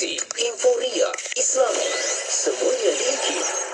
Informasi, Inforia, Islami, semuanya diikut.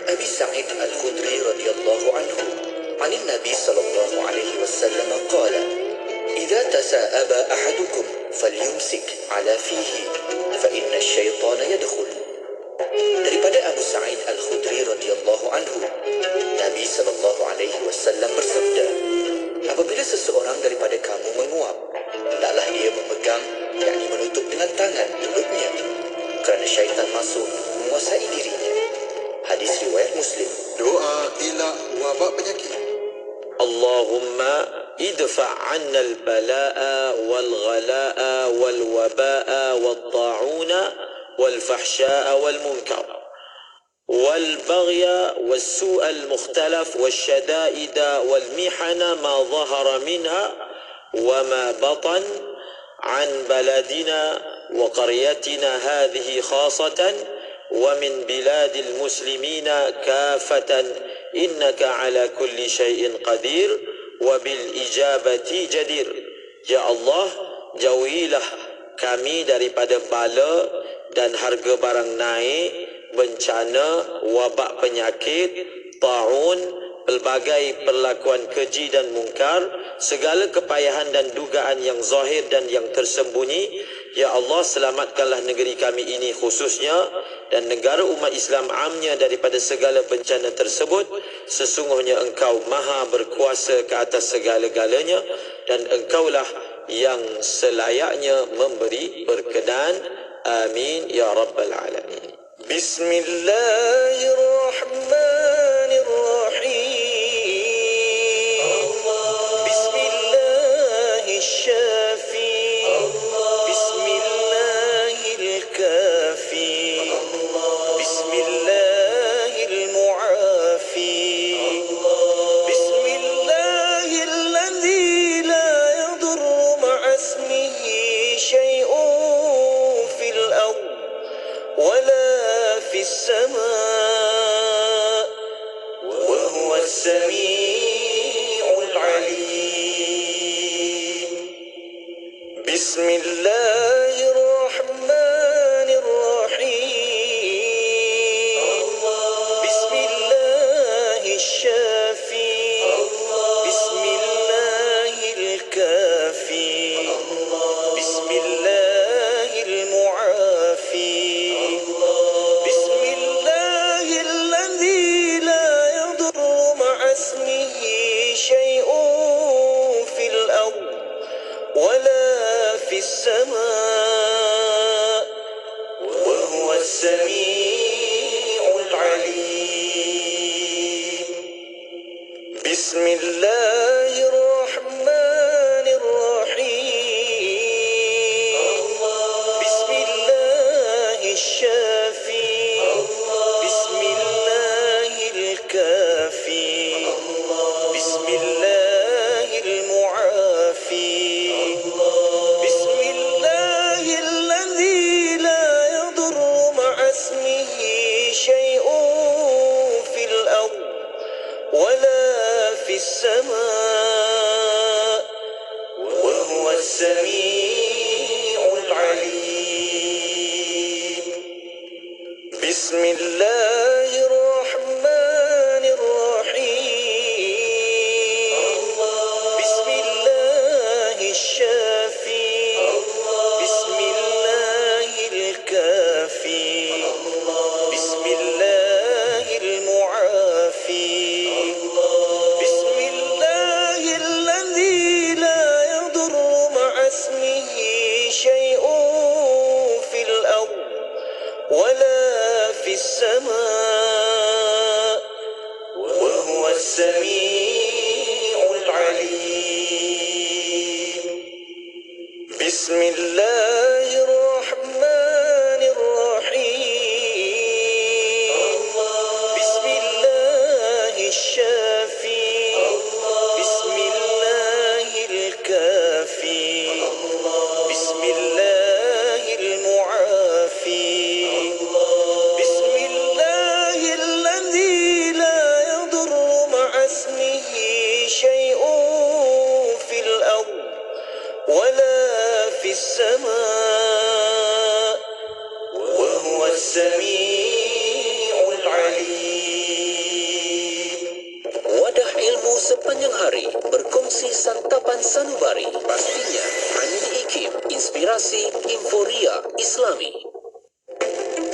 Abi Sa'id Al-Khudri radhiyallahu anhu, عن النبي صلى الله عليه وسلم قال: إذا تساءب أحدكم فليمسك على فيه فإن الشيطان يدخل. Daripada Abu Sa'id Al-Khudri radhiyallahu anhu, Nabi sallallahu alaihi wasallam bersabda, apabila seseorang daripada kamu menguap, hendaklah dia memegang, yakni menutup dengan tangan mulutnya, kerana syaitan masuk menguasai dirinya. Hadis riwayat Muslim. Doa elak wabak penyakit. Allahumma idfa' 'anna al-bala'a wal-ghala'a wal-waba'a wat-ta'una والفحشاء والمنكر والبغي والسوء المختلف والشدائد والمحن ما ظهر منها وما بطن عن بلدنا وقريتنا هذه خاصة ومن بلاد المسلمين كافة إنك على كل شيء قدير وبالإجابة جدير. Ya Allah, jauhilah kami daripada bala dan harga barang naik, bencana, wabak penyakit, ta'un, pelbagai perlakuan keji dan mungkar, segala kepayahan dan dugaan yang zahir dan yang tersembunyi. Ya Allah, selamatkanlah negeri kami ini khususnya dan negara umat Islam amnya daripada segala bencana tersebut. Sesungguhnya Engkau maha berkuasa ke atas segala-galanya dan Engkaulah yang selayaknya memberi berkenan. Amin ya rabbal alamin. Bismillahirrahmanirrahim. Bismillahirrahmanirrahim. Bismillahil-kafi. Bismillahil-mu'afi. Bismillahilladzi la yadurru ma'asmihi syai'un fil ard wala fis sama' wa huwa as-sami'ul 'alim. Bismillahirrahmanirrahim. Bismillahirrahmanirrahim. Bismillahil-kafi. Bismillahil-mu'afi. Bismillahilladzi la yadurru ma'asmihi syai'un fil ard wala fis sama' wa huwa as-sami'ul 'alim. Bismillahirrahmanirrahim. Bismillahirrahmanirrahim. Bismillahil-kafi. Bismillahil-mu'afi. Bismillahilladzi la yadurru ma'asmihi syai'un fil ard wala fis sama' wa huwa as-sami'ul 'alim. Bismillahirrahmanirrahim. Bismillahirrahmanirrahim. Bismillahil-kafi. Bismillahil-mu'afi. Bismillahilladzi la yadurru ma'asmihi syai'un fil ard wala fis sama' wa huwa as-sami'ul 'alim. Bismillahirrahmanirrahim. Bismillahirrahmanirrahim. Bismillahil-kafi. Bismillahil-mu'afi. Bismillahilladzi la yadurru ma'asmihi syai'un fil ard wala fis sama' wa huwa as-sami'ul 'alim. Wadah ilmu sepanjang hari berkongsi santapan sanubari. Pastinya hanya di IKIM, Inspirasi Inforia Islami.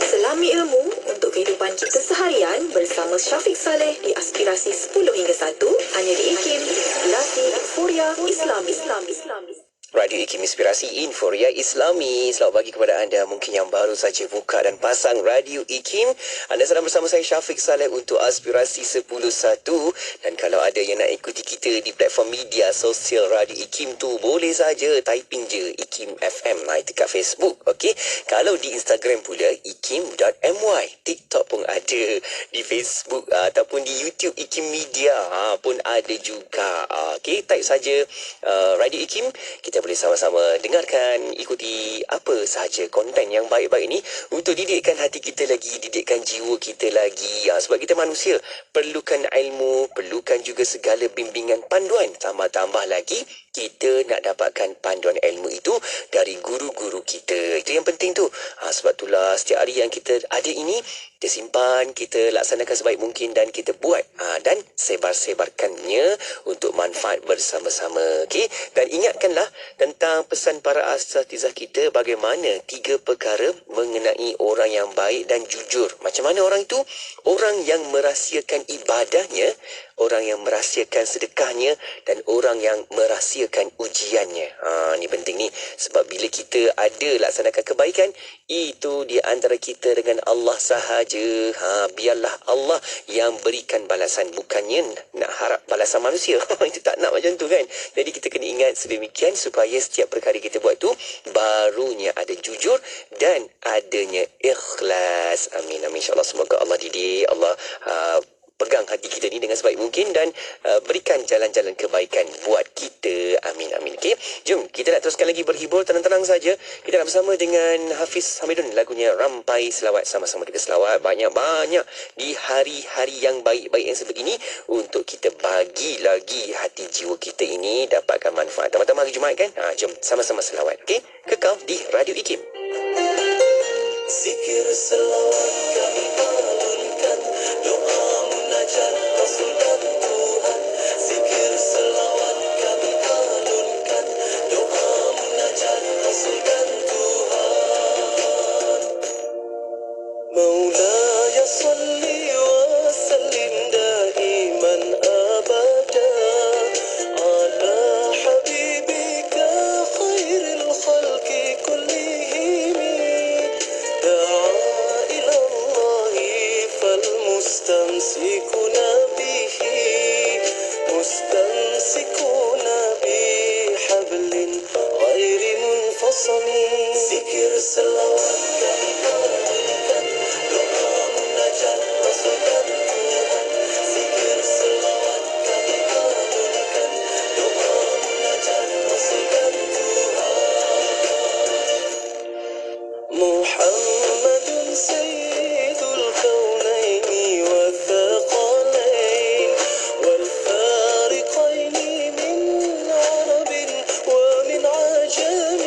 Selami ilmu untuk kehidupan kita seharian bersama Syafiq Saleh di Aspirasi 10 hingga 1 hanya di IKIM, Inspirasi Inforia Islami. Radio IKIM Inspirasi Inforia Islami. Selamat pagi kepada anda mungkin yang baru saja buka dan pasang Radio IKIM. Anda sedang bersama saya Syafiq Saleh untuk Aspirasi 10.1. Dan kalau ada yang nak ikuti kita di platform media sosial Radio IKIM tu, boleh saja typing je IKIM FM. Itu kat Facebook. Okey. Kalau di Instagram pula ikim.my. TikTok pun ada. Di Facebook ataupun di YouTube IKIM Media pun ada juga. Okey, type saja Radio IKIM. Kita boleh sama-sama dengarkan, ikuti apa sahaja konten yang baik-baik ini untuk didikkan hati kita lagi, didikkan jiwa kita lagi. Sebab kita manusia perlukan ilmu, perlukan juga segala bimbingan, panduan. Tambah-tambah lagi kita nak dapatkan panduan ilmu itu dari guru-guru kita. Itu yang penting tu. Sebab itulah setiap hari yang kita ada ini, kita simpan, kita laksanakan sebaik mungkin dan kita buat dan sebar-sebarkannya untuk manfaat bersama-sama. Okey? Dan ingatkanlah tentang pesan para asatizah kita bagaimana 3 perkara mengenai orang yang baik dan jujur. Macam mana orang itu? Orang yang merahsiakan ibadahnya, orang yang merahsiakan sedekahnya dan orang yang merahsiakan ujiannya. Ni penting ni. Sebab bila kita ada laksanakan kebaikan, itu di antara kita dengan Allah sahaja. Biarlah Allah yang berikan balasan, bukannya nak harap balasan manusia. Itu tak nak macam tu kan. Jadi kita kena ingat sedemikian supaya setiap perkara kita buat tu barunya ada jujur dan adanya ikhlas. Amin amin, insya-Allah. Semoga Allah didik, Allah pegang hati kita ni dengan sebaik mungkin dan berikan jalan-jalan kebaikan buat kita. Amin amin. Okey, jom kita nak teruskan lagi berhibur, tenang-tenang saja. Kita nak bersama dengan Hafiz Hamidun, lagunya Rampai Selawat. Sama-sama kita selawat banyak-banyak di hari-hari yang baik-baik yang sebegini untuk kita bagi lagi hati jiwa kita ini dapatkan manfaat. Tambah-tambah hari Jumaat kan? Jom sama-sama selawat. Okey, kekal di Radio IKIM. Zikir selawat kami alunkan, doa munajat Rasul dan Tuhan. Zikir selawat kami alunkan, doa munajat Rasul dan Tuhan. Maulaya salli wa sallim daiman abada ala habibika khairil khalqi kullihim. مستمسكون به مستمسكون بحبل غير منفصل. ذكر صلوات kami alunkan, doa munajat Rasul dan Tuhan. Zikir selawat kami alunkan, doa munajat Rasul dan Tuhan. Muhammadun sayyidul kaunain والثقلين والفارقين من عرب ومن عجم.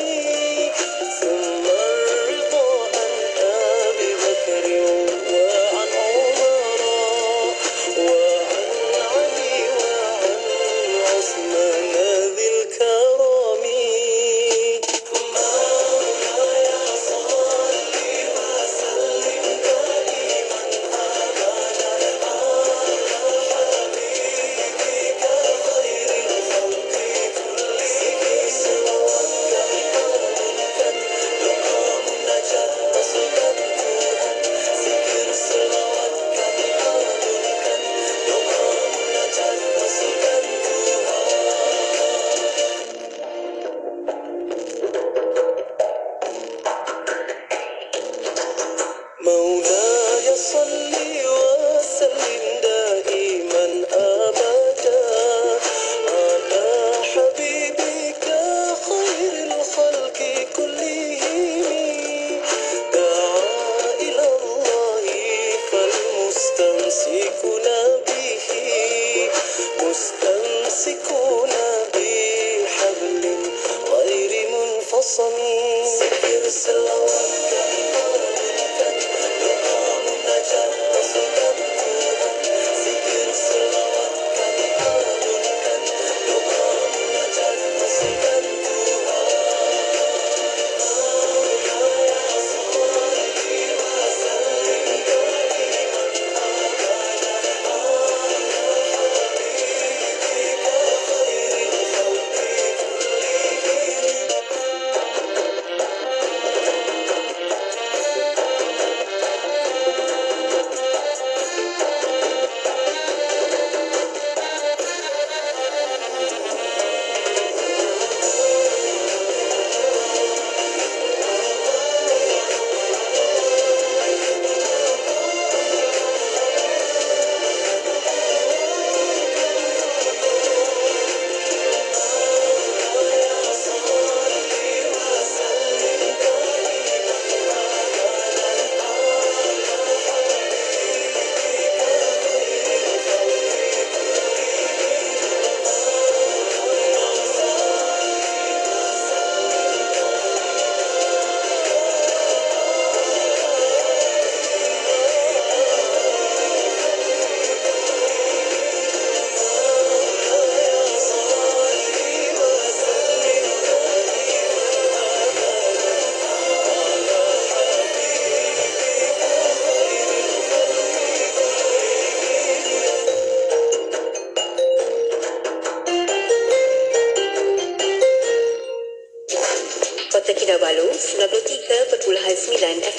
ثم الرضا عن أبي بكر وعن عمر وعن علي وعن عثمان ذي الكرم. مولاي صل وسلم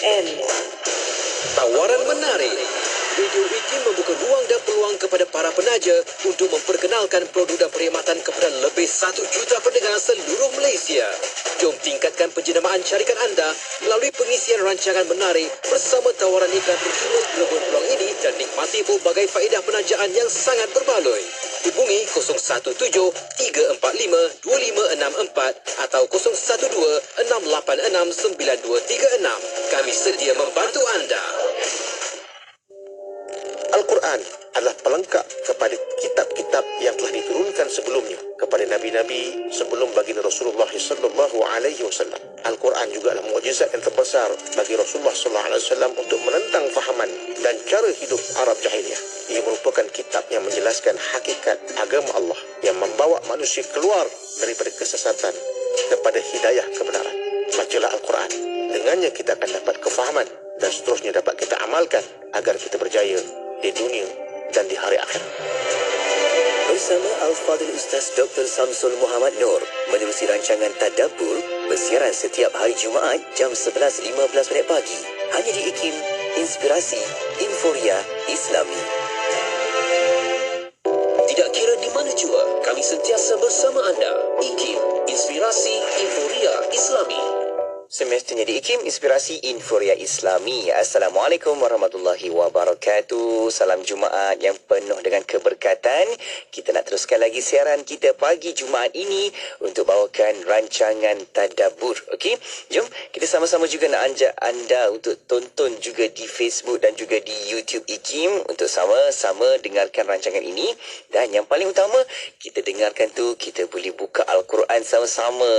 FM. Tawaran menarik. Radio IKIM membuka ruang dan peluang kepada para penaja untuk memperkenalkan produk dan perkhidmatan kepada lebih 1 juta pendengar seluruh Malaysia. Jom tingkatkan penjenamaan syarikat anda melalui pengisian rancangan menarik bersama tawaran iklan percuma rebut peluang ini dan nikmati pelbagai faedah penajaan yang sangat berbaloi. Hubungi 017-345-2564 atau 012-686-9236. Kami sedia membantu anda. Al-Quran adalah pelengkap kepada kitab-kitab yang telah diturunkan sebelumnya kepada nabi-nabi sebelum baginda Rasulullah sallallahu alaihi wasallam. Al-Quran juga adalah mukjizat yang terbesar bagi Rasulullah sallallahu alaihi wasallam untuk menentang fahaman dan cara hidup Arab jahiliyah. Ia merupakan kitab yang menjelaskan hakikat agama Allah yang membawa manusia keluar daripada kesesatan kepada hidayah kebenaran. Bacalah Al-Quran. Dengannya kita akan dapat kefahaman dan seterusnya dapat kita amalkan agar kita berjaya di dunia dan di hari akhirat. Bersama Al-Fadhil Ustaz Dr. Samsul Muhammad Nur menerusi rancangan Tadabbur bersiaran setiap hari Jumaat jam 11.15 pagi hanya di IKIM, Inspirasi Inforia Islami. Tidak kira di mana jua, kami sentiasa bersama anda. IKIM, Inspirasi Inforia Islami. Semestinya di IKIM, Inspirasi Inforia Islami. Assalamualaikum warahmatullahi wabarakatuh. Salam Jumaat yang penuh dengan keberkatan. Kita nak teruskan lagi siaran kita pagi Jumaat ini untuk bawakan rancangan Tadabbur. Okey, jom kita sama-sama juga nak ajak anda untuk tonton juga di Facebook dan juga di YouTube IKIM untuk sama-sama dengarkan rancangan ini. Dan yang paling utama, kita dengarkan tu, kita boleh buka Al-Quran sama-sama.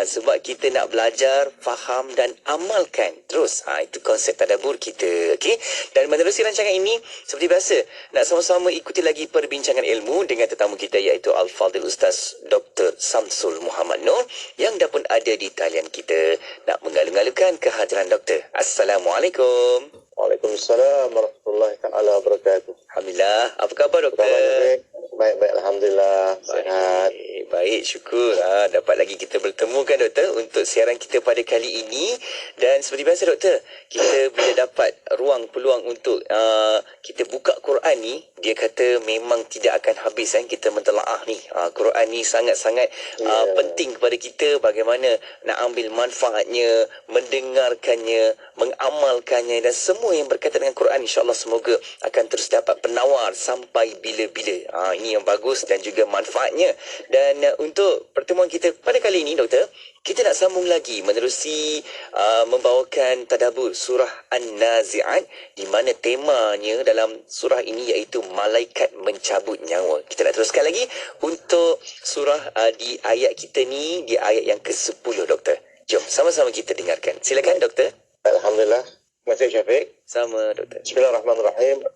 Sebab kita nak belajar, faham dan amalkan terus. Itu konsep tadabbur kita. Okey. Dan menerusi rancangan ini, seperti biasa, nak sama-sama ikuti lagi perbincangan ilmu dengan tetamu kita iaitu Al-Fadhil Ustaz Dr. Samsul Muhammad Nur yang dah pun ada di talian kita. Nak mengalu-alukan kehadiran doktor. Assalamualaikum. Waalaikumsalam warahmatullahi taala wabarakatuh. Alhamdulillah. Apa khabar doktor? Baik, alhamdulillah. Sihat. Baik, syukur. Dapat lagi kita bertemu kan doktor untuk siaran kita pada kali ini. Dan seperti biasa doktor, kita bila dapat ruang peluang untuk kita buka Quran ni, dia kata memang tidak akan habis kan kita mentelaah ni. Quran ni sangat-sangat penting kepada kita, bagaimana nak ambil manfaatnya, mendengarkannya, mengamalkannya dan semua yang berkaitan dengan Quran, insya-Allah semoga akan terus dapat penawar sampai bila-bila. Ini yang bagus dan juga manfaatnya. Dan untuk pertemuan kita pada kali ini doktor, kita nak sambung lagi menerusi membawakan tadabbur surah An-Nazi'at, di mana temanya dalam surah ini iaitu malaikat mencabut nyawa. Kita nak teruskan lagi untuk surah di ayat kita ni, di ayat yang ke-10 doktor. Jom sama-sama kita dengarkan. Silakan doktor. Alhamdulillah. Terima kasih Syafiq. Sama doktor. Bismillahirrahmanirrahim.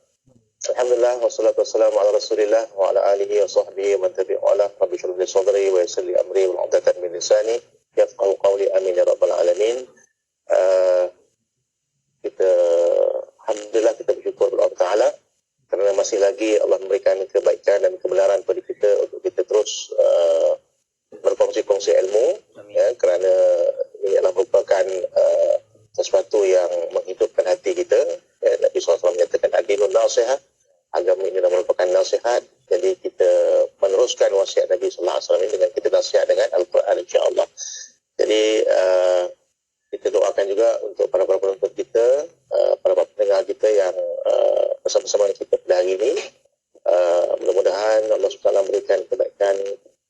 Alhamdulillah wassalatu wassalamu ala Rasulillah wa ala alihi wa sahbihi wa man tabi'alah. Rabbi shrah li sadri wa yassir li amri wa 'uqdatam min lisani yafqahu qawli. Amin ya rabbal alamin. Alhamdulillah kita bersyukur kepada Allah Taala kerana masih lagi Allah memberikan kebaikan dan kebenaran kepada kita untuk kita terus berkongsi-kongsi ilmu. Ya, kerana ini adalah merupakan sesuatu yang menghidupkan hati kita. Nabi SAW menyatakan adinun nasihat, agama ini adalah merupakan nasihat. Jadi kita meneruskan wasiat Nabi SAW ini dengan kita nasihat dengan Al-Quran, insya-Allah. Jadi kita doakan juga untuk para penonton kita, para pendengar kita yang bersama-sama dengan kita pada hari ini. Mudah-mudahan Allah SWT memberikan kebaikan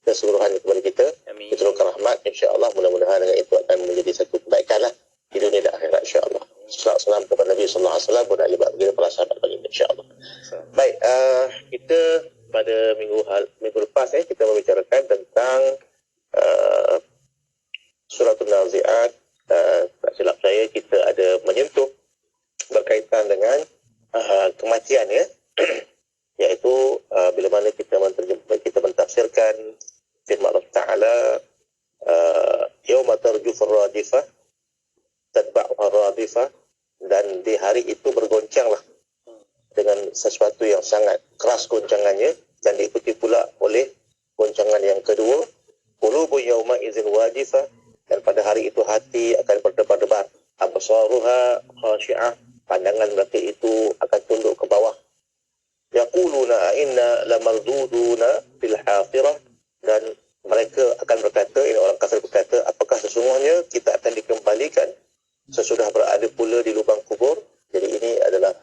keseluruhan kepada kita. Amin. Diturunkan rahmat, insya-Allah. Mudah-mudahan dengan itu akan menjadi satu kebaikan lah di dunia dan akhirat, insya-Allah. Salam kepada Nabi sallallahu alaihi wasallam dan ahli baginda para sahabat baginda, insya-Allah. Baik, kita pada minggu lepas kita membicarakan tentang surah An-Nazi'at. Tak silap saya kita ada menyentuh berkaitan dengan kematian ya. Iaitu bila mana kita mentafsirkan firman Allah Taala yauma tarjufur radifah tatba'uha radifah, dan di hari itu bergoncanglah dengan sesuatu yang sangat keras goncangannya, dan diikuti pula oleh goncangan yang kedua, qulubu yauma idzin wajifah, dan pada hari itu hati akan berdebar-debar. absaruha khashi'ah, pandangan mereka itu akan tunduk ke bawah. Yaquluna inna lamarduduna fil hafirah, dan mereka akan berkata, ini orang kafir berkata, apakah sesungguhnya kita akan dikembalikan sesudah berada pula di lubang kubur. Jadi ini adalah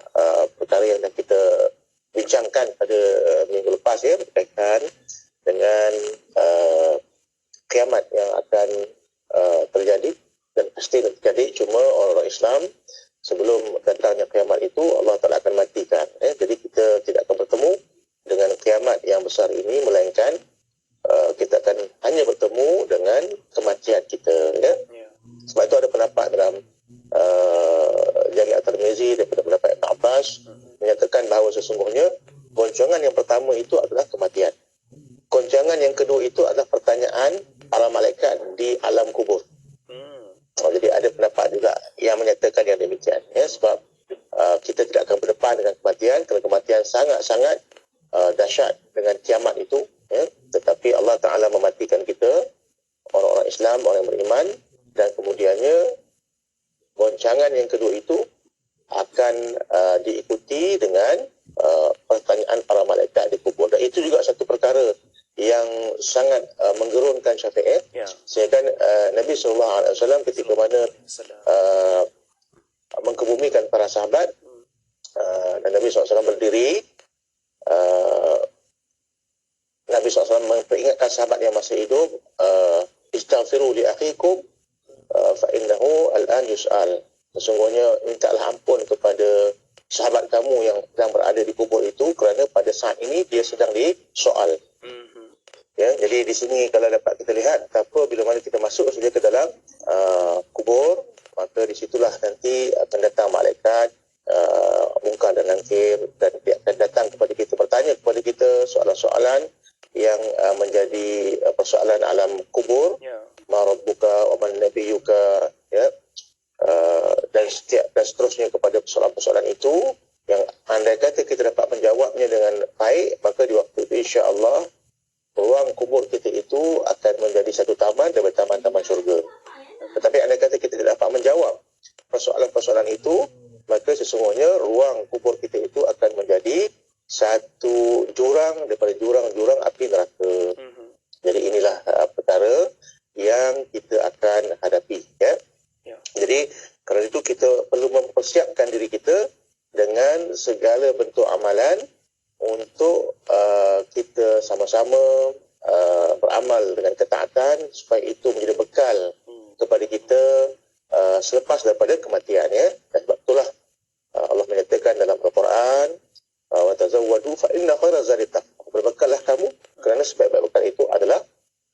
perkara yang kita bincangkan pada minggu lepas ya, berkaitan dengan kiamat yang akan terjadi dan pasti terjadi. Cuma orang Islam sebelum datangnya kiamat itu Allah Ta'ala akan matikan. Jadi kita tidak akan bertemu dengan kiamat yang besar ini, melainkan kita akan hanya bertemu dengan kematian kita. Ya? Sebab itu ada pendapat dalam Jami' At-Tirmizi daripada pendapat Ibn Abbas menyatakan bahawa sesungguhnya goncangan yang pertama itu adalah kematian. Goncangan yang kedua itu adalah pertanyaan para malaikat di alam kubur. Jadi ada pendapat juga yang menyatakan yang demikian. Ya, sebab kita tidak akan berdepan dengan kematian, kerana kematian sangat-sangat dahsyat dengan kiamat itu. Ya. Tetapi Allah Ta'ala mematikan kita, orang-orang Islam, orang yang beriman, dan kemudiannya goncangan yang kedua itu akan diikuti dengan pertanyaan para malaikat di kubur. Dan itu juga satu perkara yang sangat menggerunkan Syafi'i. Sehingga Nabi SAW ketika mana mengkebumikan para sahabat, dan Nabi SAW berdiri, Nabi SAW memperingatkan sahabat yang masih hidup, istaghfiru li akhikum fa innahu al-an yus'al. Sesungguhnya mintalah ampun kepada sahabat kamu yang sedang berada di kubur itu, kerana pada saat ini dia sedang disoal. Ya, jadi di sini kalau dapat kita lihat, betapa bila mana kita masuk saja ke dalam kubur, maka di situlah nanti akan datang malaikat Munkar dan Nakir, dan dia akan datang kepada kita, bertanya kepada kita soalan-soalan yang menjadi persoalan alam kubur. Ma rabbuka wa man nabiyyuka, ya, dan seterusnya kepada persoalan-persoalan itu, yang andai kata kita dapat menjawabnya dengan baik, maka di waktu itu insya-Allah ruang kubur kita itu akan menjadi satu taman daripada taman-taman syurga. Tetapi andai kata kita tidak dapat menjawab persoalan-persoalan itu, maka sesungguhnya ruang kubur kita itu akan menjadi satu jurang daripada jurang-jurang api neraka. Jadi inilah perkara yang kita akan hadapi. Ya? Jadi kerana itu kita perlu mempersiapkan diri kita dengan segala bentuk amalan untuk kita sama-sama beramal dengan ketaatan, supaya itu menjadi bekal kepada kita selepas daripada kematian. Ya? Dan sebab itulah Allah menyatakan dalam Al-Quran, wa tazawwadu fa inna khairaz zadi taqwa. Berbekallah kamu, kerana sebaik-baik bekal itu adalah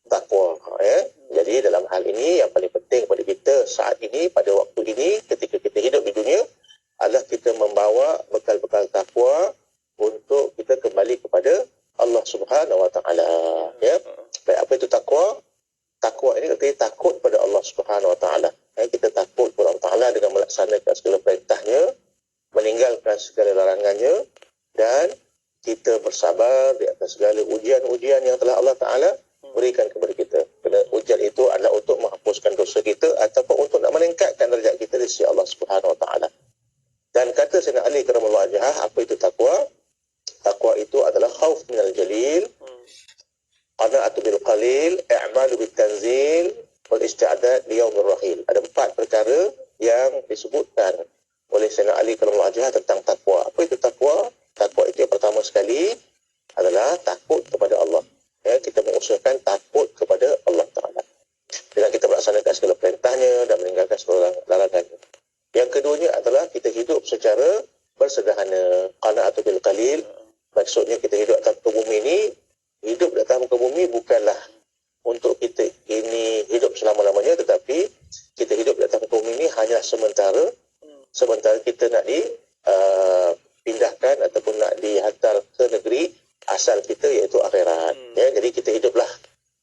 takwa. Ya? Jadi dalam hal ini yang paling penting kepada kita saat ini, pada waktu ini, ketika kita hidup di dunia, adalah kita membawa bekal-bekal takwa untuk kita kembali kepada Allah Subhanahu Wa Taala. Ya, baik, apa itu takwa? Takwa ini artinya takut pada Allah Subhanahu Wa Taala. Ya, kita takut kepada Allah Taala dengan melaksanakan segala perintahnya, meninggalkan segala larangannya, dan kita bersabar di atas segala ujian-ujian yang telah Allah Taala berikan kepada kita. Kerana ujian itu adalah untuk menghapuskan dosa kita ataupun untuk nak meningkatkan derajat kita di sisi Allah Subhanahu Wa Taala. Dan kata Sayyidina Ali karamallahu wajhah, apa itu takwa? Takwa itu adalah khauf minal jalil, qana'atu bil qalil, i'malu bit tanzil, wal isti'dad li yaumir rahil. Ada 4 perkara yang disebutkan oleh Sayyidina Ali karamallahu wajhah tentang takwa. Apa itu takwa? Takwa itu yang pertama sekali adalah takut kepada Allah. Ya, kita mengusahakan takut kepada Allah Ta'ala dengan kita melaksanakan segala perintahnya dan meninggalkan segala larangannya. Yang keduanya adalah kita hidup secara bersederhana, qana'atu bil qalil. Maksudnya kita hidup atas muka bumi ini, hidup di atas muka bumi bukanlah untuk kita ini hidup selama-lamanya, tetapi kita hidup di atas muka bumi ini hanya sementara kita nak dipindahkan ataupun nak dihantar ke negeri asal kita, iaitu akhirat. Ya, jadi kita hiduplah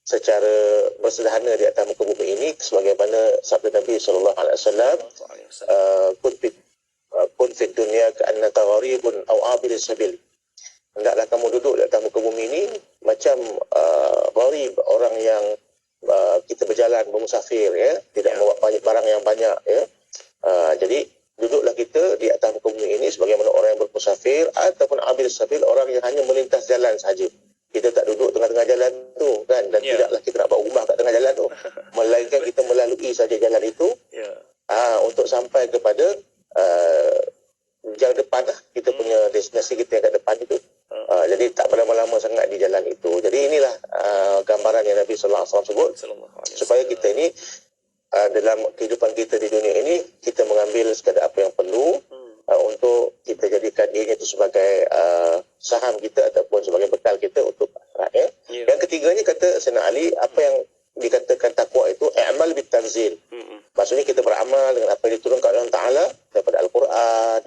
secara bersederhana di atas muka bumi ini, sebagaimana sabda Nabi SAW, kun fid dunya ka'annaka gharibun aw abir sabil. Hendaklah kamu duduk di atas muka bumi ini macam gharib, orang yang kita berjalan bermusafir, ya, tidak membawa banyak barang yang banyak, ya, Jadi duduklah kita di atas muka bumi ini sebagaimana orang yang bermusafir ataupun abil sabil, orang yang hanya melintas jalan saja. Kita tak duduk tengah-tengah jalan tu kan, dan tidaklah kita nak buat rumah kat tengah jalan tu, melainkan kita melalui saja jalan itu untuk sampai kepada yang depan lah, kita punya destinasi kita yang kat depan itu. Jadi tak berlama-lama sangat di jalan itu. Jadi inilah gambaran yang Nabi sallallahu alaihi wasallam sebut, supaya kita ini dalam kehidupan kita di dunia ini, kita mengambil sekadar apa yang perlu untuk kita jadikan ini itu sebagai saham kita ataupun sebagai bekal kita untuk akhirat. Yang ketiganya kata Sayyidina Ali, apa yang dikatakan takwa itu i'mal bitanzil. Maksudnya kita beramal dengan apa yang diturunkan oleh Allah Ta'ala daripada Al-Quran,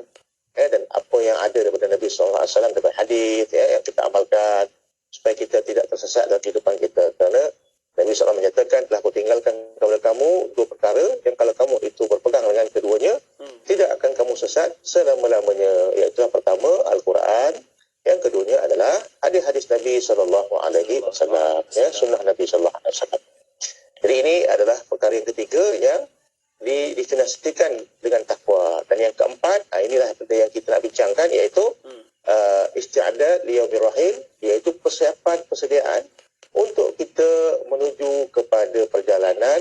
dan apa yang ada daripada Nabi SAW daripada hadis, yang kita amalkan supaya kita tidak tersesat dalam kehidupan kita. Kerana Nabi SAW menyatakan, telah aku tinggalkan kepada kamu dua perkara yang kalau kamu itu berpegang dengan keduanya, tidak akan kamu sesat selama-lamanya. Iaitu yang pertama Al-Quran, yang keduanya adalah hadis-hadis Nabi SAW, sunnah Nabi SAW. Jadi ini adalah perkara yang ketiga yang didinasihatkan dengan takwa. Dan yang keempat, inilah yang kita nak bincangkan, iaitu isti'adat liyaumir rahil, iaitu persiapan persediaan untuk kita menuju kepada perjalanan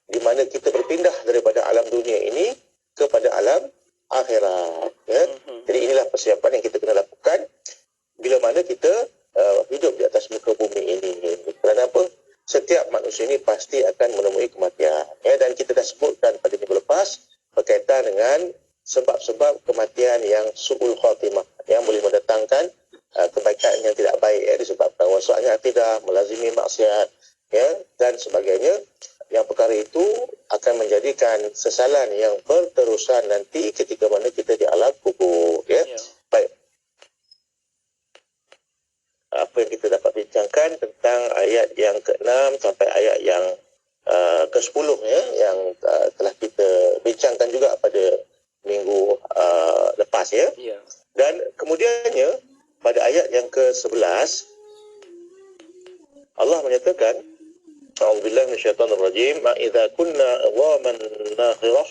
di mana kita berpindah daripada alam dunia ini kepada alam akhirat. Jadi inilah persiapan yang kita kena lakukan bila mana kita hidup di atas muka bumi ini. Kerana apa? Setiap manusia ini pasti akan menemui kematian. Dan kita dah sebutkan pada minggu lepas berkaitan dengan sebab-sebab kematian yang su'ul khatimah, yang boleh mendatangkan kebaikan yang tidak baik, disebabkan rosaknya akidah, melazimi maksiat, dan sebagainya. Yang perkara itu akan menjadikan sesalan yang berterusan nanti ketika mana kita di alam kubur. Baik. Apa yang kita dapat bincangkan tentang ayat yang ke-6 sampai ayat yang ke-10 yang telah kita bincangkan juga pada minggu lepas Dan kemudiannya pada ayat yang ke-11 Allah menyatakan, A'udzubillahi minasyaitonir rajim, ma idza kunna idhaman nakhirah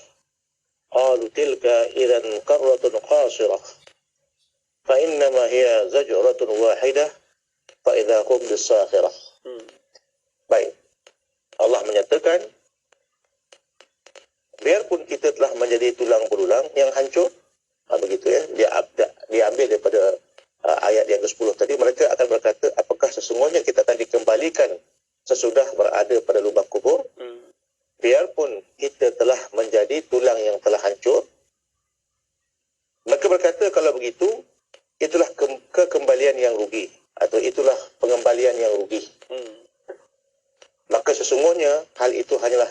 qalu tilka idzan qarratun qasirah fa innama hiya zajratun wahidah fa idza hum bisakhirah. Baik. Allah menyatakan, biarpun kita telah menjadi tulang belulang yang hancur, begitu dia ambil daripada ayat yang ke-10 tadi, mereka akan berkata, apakah sesungguhnya kita akan dikembalikan sesudah berada pada lubang kubur? Biarpun kita telah menjadi tulang yang telah hancur. Mereka berkata, kalau begitu, itulah kekembalian yang rugi, atau itulah pengembalian yang rugi. Maka sesungguhnya hal itu hanyalah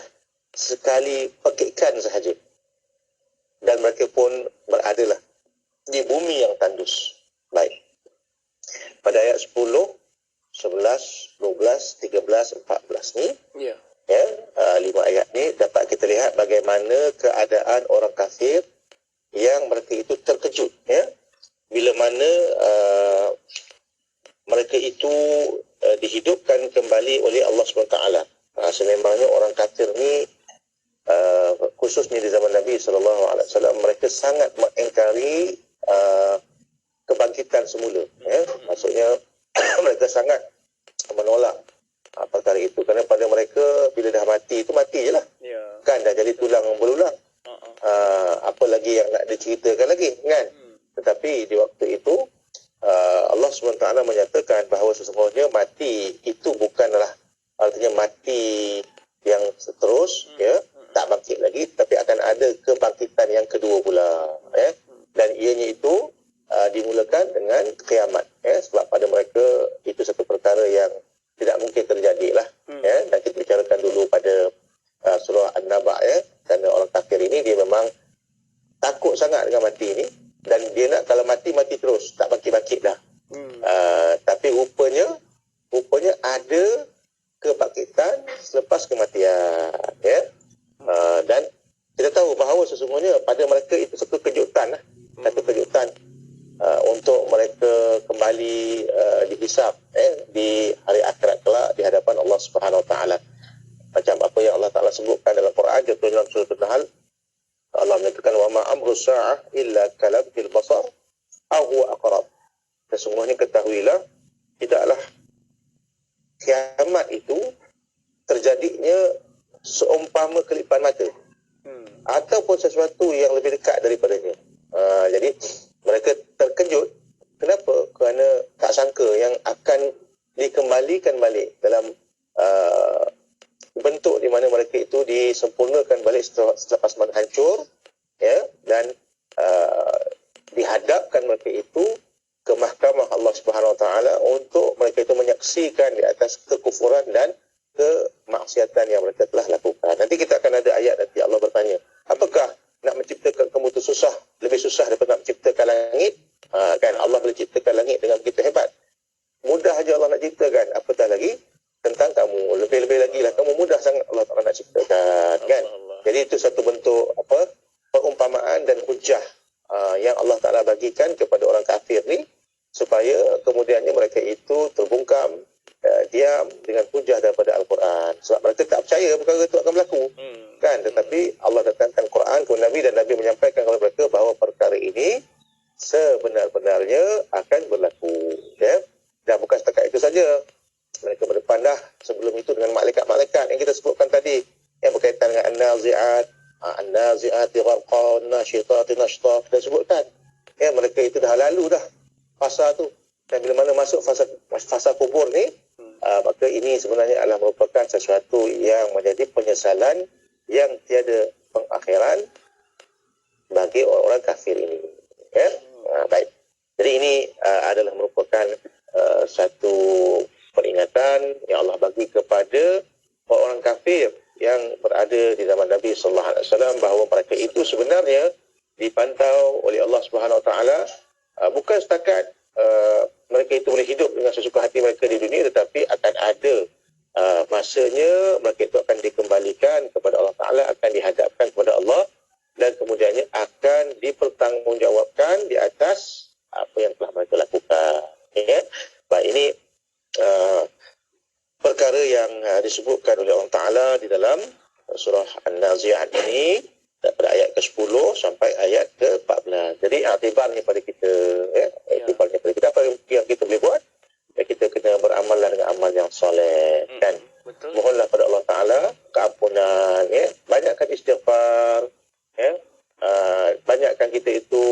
sekali pekikan sahaja. Dan mereka pun beradalah di bumi yang tandus. Baik. Pada ayat 10, 11, 12, 13, 14 ni, 5 ayat ni dapat kita lihat bagaimana keadaan orang kafir yang mereka itu terkejut, bila mana mereka itu dihidupkan kembali oleh Allah SWT. Sememangnya orang kafir ni, khususnya di zaman Nabi SAW, mereka sangat mengingkari kebangkitan semula. Maksudnya mereka sangat menolak perkara itu, kerana pada mereka bila dah mati itu mati je lah, kan dah jadi tulang belulang. Apa lagi yang nak diceritakan lagi, kan? Tetapi di waktu itu Allah SWT menyatakan bahawa sesungguhnya mati itu bukanlah artinya mati yang terus, tak bangkit lagi, tapi akan ada kebangkitan yang kedua pula, dan ianya itu dimulakan dengan kiamat, sebab pada mereka itu satu perkara yang tidak mungkin terjadi lah. Dan kita bicarakan dulu pada surah An-Naba, kerana orang kafir ini dia memang takut sangat dengan mati ini, dan dia nak kalau mati terus, tak bangkit-bangkit dah. Tapi rupanya ada kebangkitan selepas kematian, dan kita tahu bahawa sesungguhnya pada mereka itu satu kejutan, untuk mereka kembali dihisap di hari akhirat kelak di hadapan Allah Subhanahu Wa Taala. Macam apa yang Allah Taala sebutkan dalam Quran, contohnya dalam surah An-Nahl, Allah illa kalamhil basar aw huwa aqrab. Sesungguhnya ketahuilah tidaklah kiamat itu terjadinya seumpama kelipan mata ataupun sesuatu yang lebih dekat daripadanya. Jadi mereka terkejut. Kenapa? Kerana tak sangka yang akan dikembalikan balik dalam bentuk di mana mereka itu disempurnakan balik setelah pasman hancur, ya, dan dihadapkan mereka itu ke mahkamah Allah Subhanahu Wa Taala untuk mereka itu menyaksikan di atas kekufuran dan kemaksiatan yang mereka telah lakukan. Nanti kita akan ada ayat nanti Allah bertanya, apakah nak menciptakan kamu itu susah, lebih susah daripada nak menciptakan langit? Kan Allah boleh ciptakan langit dengan begitu hebat. Mudah aja Allah nak ciptakan, apatah lagi tentang kamu. Lebih-lebih lagi lah, kamu mudah sangat Allah Taala nak ciptakan, kan? Jadi itu satu bentuk perumpamaan dan hujah yang Allah Taala bagikan kepada orang kafir ni, supaya kemudiannya mereka itu terbungkam, diam dengan hujah daripada Al-Quran. Sebab mereka tak percaya perkara itu akan berlaku, kan? Tetapi Allah datangkan Quran kepada Nabi dan Nabi menyampaikan kepada mereka bahawa perkara ini sebenar-benarnya akan berlaku, ya. Dan bukan setakat itu saja, mereka berdepan dah sebelum itu dengan malaikat-malaikat yang kita sebutkan tadi, yang berkaitan dengan an-nazi'at, an-nazi'ati gharqa, an-nashitati nashta, kita sebutkan. Ya, mereka itu dah lalu dah fasa tu. Dan bila mana masuk fasa kubur ni, maka ini sebenarnya adalah merupakan sesuatu yang menjadi penyesalan yang tiada pengakhiran bagi orang-orang kafir ini. Ya? Baik. Jadi ini adalah merupakan satu peringatan yang Allah bagi kepada orang kafir yang berada di zaman Nabi sallallahu alaihi wasallam, bahawa mereka itu sebenarnya dipantau oleh Allah Subhanahu Wa Taala, bukan setakat mereka itu boleh hidup dengan sesuka hati mereka di dunia, tetapi akan ada masanya mereka itu akan dikembalikan kepada Allah Taala, akan dihadapkan kepada Allah, dan kemudiannya akan dipertanggungjawabkan di atas apa yang telah mereka lakukan. Ya? Baik, ini perkara yang disebutkan oleh Allah Ta'ala di dalam surah An-Nazi'at ini, pada ayat ke-10 sampai ayat ke-14. Jadi iktibarnya pada kita, ya, iktibarnya pada kita, apa yang kita boleh buat, ya, kita kena beramallah dengan amal yang soleh, kan? Betul. Mohonlah pada Allah Ta'ala keampunan, ya. Banyakkan istighfar, ya. Banyakkan kita itu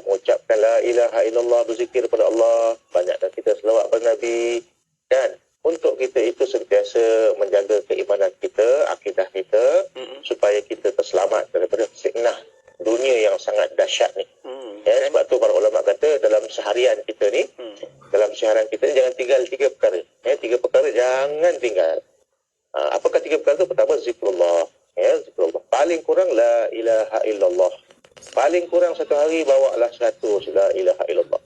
mengucapkan la ilaha illallah, berzikir kepada Allah, banyakkan kita selawat kepada Nabi, kan? Untuk kita itu sentiasa menjaga keimanan kita, akidah kita, supaya kita terselamat daripada fitnah dunia yang sangat dahsyat ni. Ya, sebab tu para ulama kata dalam seharian kita ni, dalam seharian kita ni jangan tinggal 3 perkara. Ya, 3 perkara jangan tinggal. Apakah 3 perkara tu? Pertama, zikrullah. Ya, zikrullah. Paling kurang la ilaha illallah. Paling kurang satu hari bawalah 100 la ilaha illallah.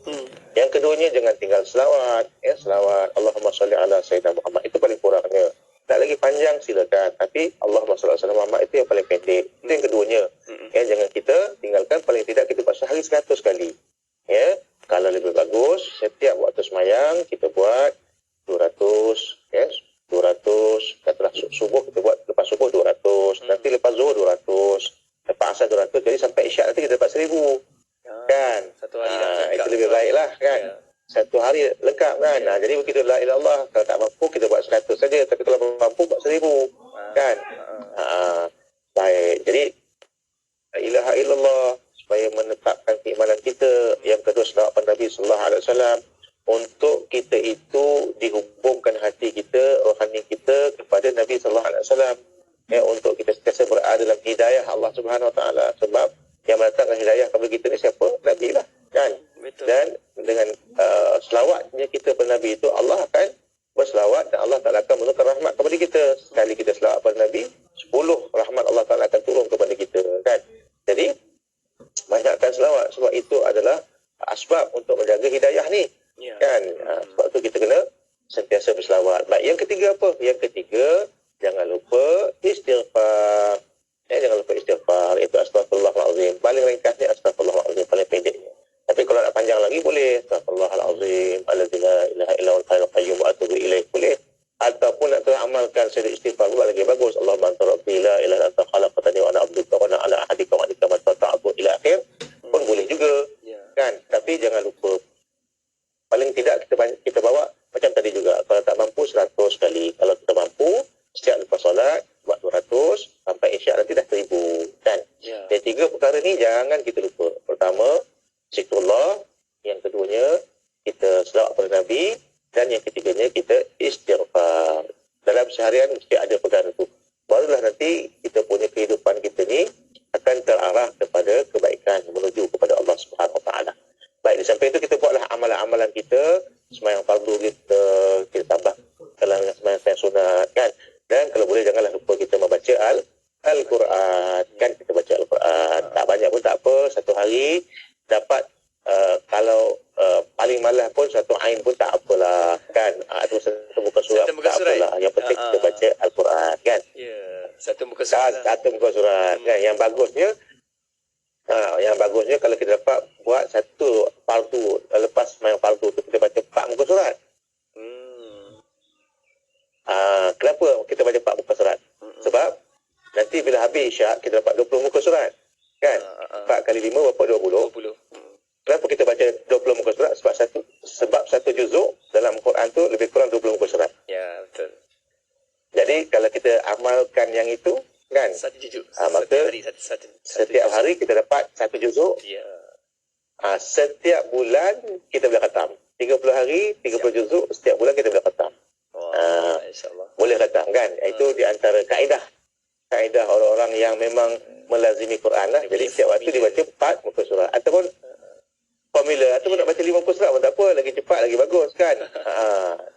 Yang keduanya, jangan tinggal selawat, ya, selawat Allahumma salli ala sayyidina Muhammad, itu paling kurangnya. Tak lagi panjang silakan, tapi Allahumma salli ala sayyidina Muhammad itu yang paling pendek. Itu yang keduanya. Ya, jangan kita tinggalkan, paling tidak kita buat sehari 100 kali. Ya, kalau lebih bagus setiap waktu semayang kita buat 200, ya, 200, katalah subuh kita buat, lepas subuh 200, nanti lepas zuhur 200, lepas asar 200, jadi sampai isyak nanti kita dapat 1000. Kan? Satu hari dah lengkap. Itu lebih baiklah, kan? Ya. Satu hari lengkap, kan? Ya. Jadi begitu la ilaha illallah, kalau tak mampu kita buat 100 saja, tapi kalau mampu buat 1000. Kan? Baik. Jadi la ilaha illallah supaya menetapkan keimanan kita. Yang kedua, selawat pada Nabi sallallahu alaihi wasallam, untuk kita itu dihubungkan hati kita, rohani kita kepada Nabi sallallahu alaihi wasallam. Ya, untuk kita sentiasa berada dalam hidayah Allah Subhanahu Wa Taala, sebab yang mendatangkan hidayah kepada kita ni siapa? Nabi lah, kan? Betul. Dan dengan selawatnya kita kepada Nabi itu, Allah akan berselawat dan Allah Ta'ala akan menurunkan rahmat kepada kita. Sekali kita selawat kepada Nabi, 10 rahmat Allah Ta'ala akan turun kepada kita, kan? Jadi banyakkan selawat, sebab itu adalah asbab untuk menjaga hidayah ni, kan? Sebab tu kita kena sentiasa berselawat. Baik, yang ketiga apa? Yang ketiga, jangan lupa istighfar. Jangan lupa istighfar. Itu astaghfirullahalazim. Paling ringkasnya astaghfirullahalazim, paling pendeknya. Tapi kalau nak panjang lagi boleh. Astaghfirullahalazim, alladzi la ilaha illa huwal hayyul qayyum wa atubu ilaih, boleh. Ataupun nak amalkan sedikit istighfar buat lagi bagus. Allahumma anta rabbi la ilaha illa anta khalaqtani wa ana 'abduka wa ana 'ala ahdika wa ahdika ma tata'tu ila akhir. Pun Tapi jangan lupa, paling tidak kita bawa macam tadi juga. Kalau tak mampu 100 kali. Kalau kita mampu, setiap lepas solat buat 200 sampai isyak nanti dah 1000 kan. Ya. Jadi 3 perkara ni jangan kita lupa. Pertama, zikrullah. Yang keduanya, kita selawat pada Nabi. Dan yang ketiganya, kita istighfar. Dalam seharian mesti ada perkara tu. Barulah nanti kita punya kehidupan kita ni akan terarah kepada kebaikan, menuju kepada Allah Subhanahu Wa Taala. Baik, di samping itu kita buatlah amalan-amalan kita, sembahyang fardu kita tambah kalau sembahyang sunat kan. Dan kalau boleh janganlah lupa kita membaca Al-Quran kan, kita baca Al-Quran. Tak banyak pun tak apa, satu hari dapat kalau paling malas pun satu ain pun tak apalah kan. Atau satu muka surat pun tak apalah. Yang penting kita baca Al-Quran kan. Ya, satu muka surat. Satu muka surat kan. Yang bagusnya kalau kita dapat buat satu fardu, lepas main fardu tu kita baca 4 muka surat. Kenapa kita baca 4 muka surat? Sebab nanti bila habis isyak kita dapat 20 muka surat kan. 4 kali 5 berapa? 20. Kenapa kita baca 20 muka surat? Sebab satu juzuk dalam Quran tu lebih kurang 20 muka surat. Ya, betul. Jadi kalau kita amalkan yang itu kan, Satu juzuk. maka setiap juzuk. hari kita dapat satu juzuk. Ya. Setiap bulan kita boleh khatam. 30 hari, 30 juzuk, setiap bulan kita boleh khatam. Wah, insya-Allah. Boleh khatam kan? Itu di antara kaedah orang-orang yang memang melazimi Quran lah. Jadi setiap waktu dia baca 4 muka surat. Ataupun formula, ataupun nak baca 5 muka surat pun tak apa, lagi cepat lagi bagus kan.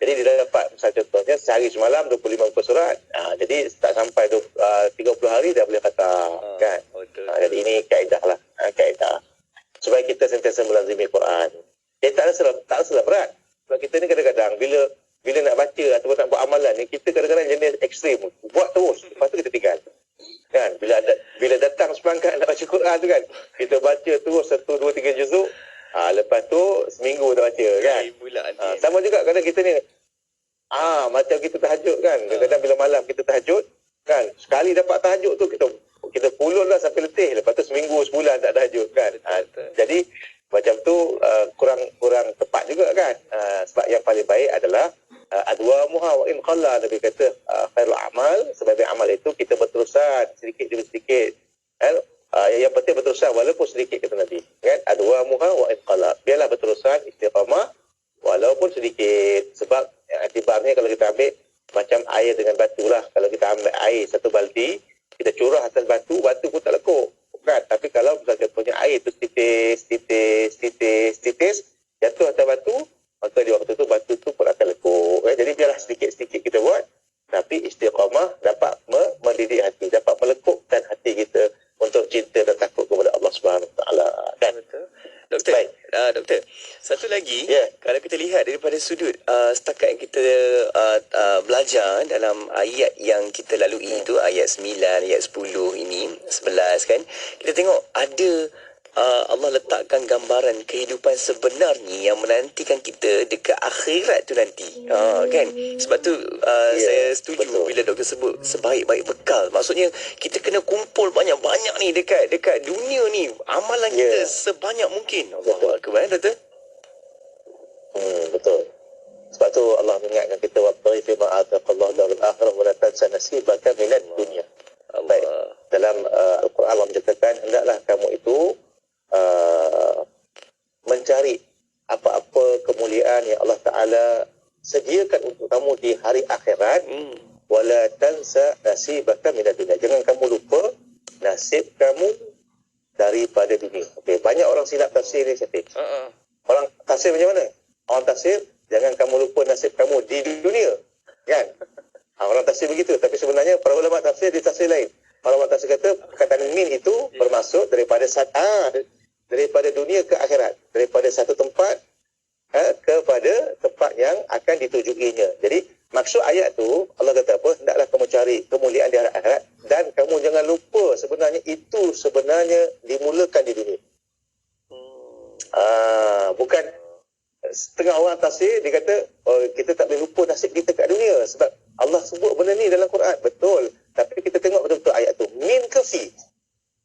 Jadi dia dapat, misalnya contohnya sehari semalam 25 muka surat. Jadi tak sampai 30 hari dah boleh khatam kan. Jadi ini kaedah lah, kaedah supaya kita sentiasa melazimi Quran. Dia tak rasa berat. Sebab kita ni kadang-kadang bila nak baca ataupun nak buat amalan ni, kita kadang-kadang jenis ekstrim. Buat terus, lepas tu kita tinggal. Kan? Bila datang seperangkat nak baca Quran tu kan, kita baca terus 1, 2, 3 juzuk. Lepas tu seminggu tak baca kan. Sama juga kadang kita ni macam kita tahajud kan. Kadang-kadang bila malam kita tahajud kan, sekali dapat tahajud tu kita pulun lah sampai letih. Lepas tu seminggu, sebulan tak tahajud kan. Jadi macam tu kurang tepat juga kan. Sebab yang paling baik adalah adwamuha wa in qalla. Nabi kata khairul amal, sebaik amal itu kita berterusan sedikit demi sedikit. Yang penting berterusan walaupun sedikit, kata Nabi kan. Adwamuha wa in qalla, biarlah berterusan istiqamah walaupun sedikit. Sebab akibatnya kalau kita ambil macam air dengan batu lah. Kalau kita ambil air satu baldi, kita curah atas batu pun tak lekuk kan. Tapi kalau misalnya punya air tu titis jatuh atas batu, maka di waktu tu batu tu pun akan lekuk kan. Jadi biarlah sedikit-sedikit kita buat, tapi istiqamah dapat mendidik hati, dapat melekupkan hati kita untuk cinta dan takut kepada Allah Subhanahu Wa Taala kan. Betul. Doktor, doktor, satu lagi, kalau kita lihat daripada sudut setakat yang kita belajar dalam ayat yang kita lalui itu, ayat 9, ayat 10 ini, 11 kan, kita tengok ada Allah letakkan gambaran kehidupan sebenarnya yang menantikan kita dekat akhirat tu nanti. Kan? Sebab tu saya setuju bila doktor sebut sebaik-baik bekal. Maksudnya kita kena kumpul banyak-banyak ni dekat dunia ni. Amalan kita sebanyak mungkin. Allahu akbar, doktor. Betul. Sebab tu Allah mengingatkan kita wabtaghi fi ma ataqallahu darul akhirah wa la tansa nasibaka minad dunya. Baik. Dalam Al-Quran Allah menyatakan hendaklah kamu itu mencari apa-apa kemuliaan yang Allah Ta'ala sediakan untuk kamu di hari akhirat. Wala tansa nasibaka minad dunya. Jangan kamu lupa nasib kamu daripada dunia. Okey, banyak orang silap tafsir ni, Syafiq. Orang tafsir macam mana? Orang tafsir, jangan kamu lupa nasib kamu di dunia. Kan? Orang tafsir begitu. Tapi sebenarnya para ulama tafsir di tafsir lain. Para ulama tafsir kata perkataan min itu bermaksud daripada dunia ke akhirat. Daripada satu tempat kepada tempat yang akan ditujuinya. Jadi maksud ayat tu Allah kata apa? Hendaklah kamu cari kemuliaan di akhirat dan kamu jangan lupa sebenarnya itu sebenarnya dimulakan di dunia. Bukan setengah orang tafsir dia kata kita tak boleh lupa nasib kita kat dunia sebab Allah sebut benda ni dalam Quran. Betul. Tapi kita tengok betul-betul ayat tu min ke fi.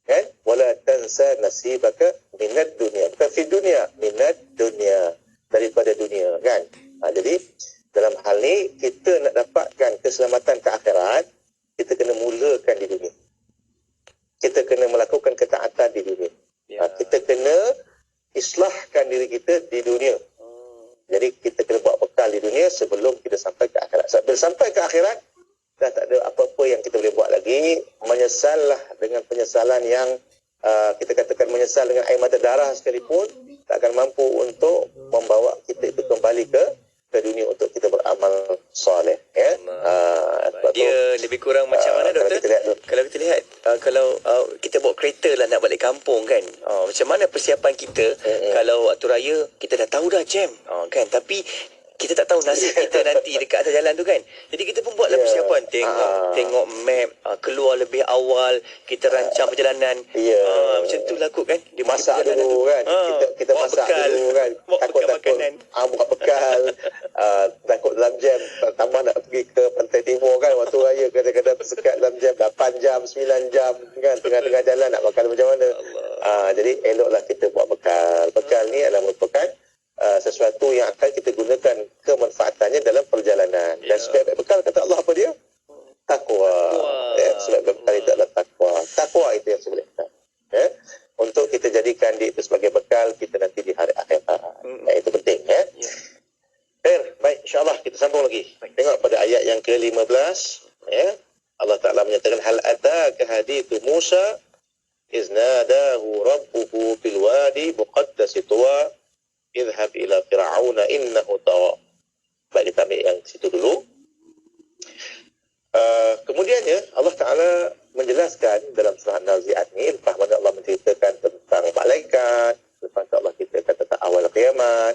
Kan? Wala tansa nasibaka minat dunia, bukan fi dunia, minat dunia, daripada dunia, kan. Jadi dalam hal ni kita nak dapatkan keselamatan ke akhirat, kita kena mulakan di dunia. Kita kena melakukan ketaatan di dunia. Kita kena islahkan diri kita di dunia. Jadi kita kena buat bekal di dunia sebelum kita sampai ke akhirat. Bila sampai ke akhirat, dah tak ada apa-apa yang kita boleh buat lagi. Menyesallah dengan penyesalan yang kita katakan menyesal dengan air mata darah sekalipun, tak akan mampu untuk membawa kita itu kembali ke dunia untuk kita beramal soleh. Ya? Dia lebih kurang macam mana, doktor? Kalau kita lihat, kalau kita bawa kereta lah nak balik kampung, kan, macam mana persiapan kita? Kalau waktu raya kita dah tahu dah jam, kan, tapi kita tak tahu nasib kita nanti dekat atas jalan tu, kan. Jadi kita pun buatlah persiapan, tengok map, keluar lebih awal, kita rancang perjalanan. Macam tu lah kot, kan. Dia masak dulu, kan. Kita masak bekal dulu, kan. Takut buat bekal. Takut dalam jam, tambah nak pergi ke Pantai Timur, kan. Waktu raya kadang-kadang tersekat dalam jam 8 jam, 9 jam, kan. Tengah-tengah jalan nak makan macam mana. Jadi eloklah kita buat bekal. Bekal ni adalah merupakan sesuatu yang akan kita gunakan kemanfaatannya dalam perjalanan. Dan sebaik-baik bekal, kata Allah apa dia? Takwa. Sebaik-baik bekal itu adalah takwa. Takwa itu yang sebenarnya. Untuk kita jadikan dia itu sebagai bekal kita nanti di hari akhirat. Itu penting. Baik, insyaAllah kita sambung lagi. Tengok pada ayat yang ke-15. Allah Ta'ala menyatakan, hal ataka hadithu Musa iznadahu rabbuhu bil wadi muqaddasi tuwa idhab ila fir'auna innahu tawa. Baik, kita ambil yang situ dulu. Kemudiannya Allah Ta'ala menjelaskan dalam surah Nazi'at ni, lepas mana Allah menceritakan tentang malaikat, lepas Allah ceritakan tentang awal kiamat,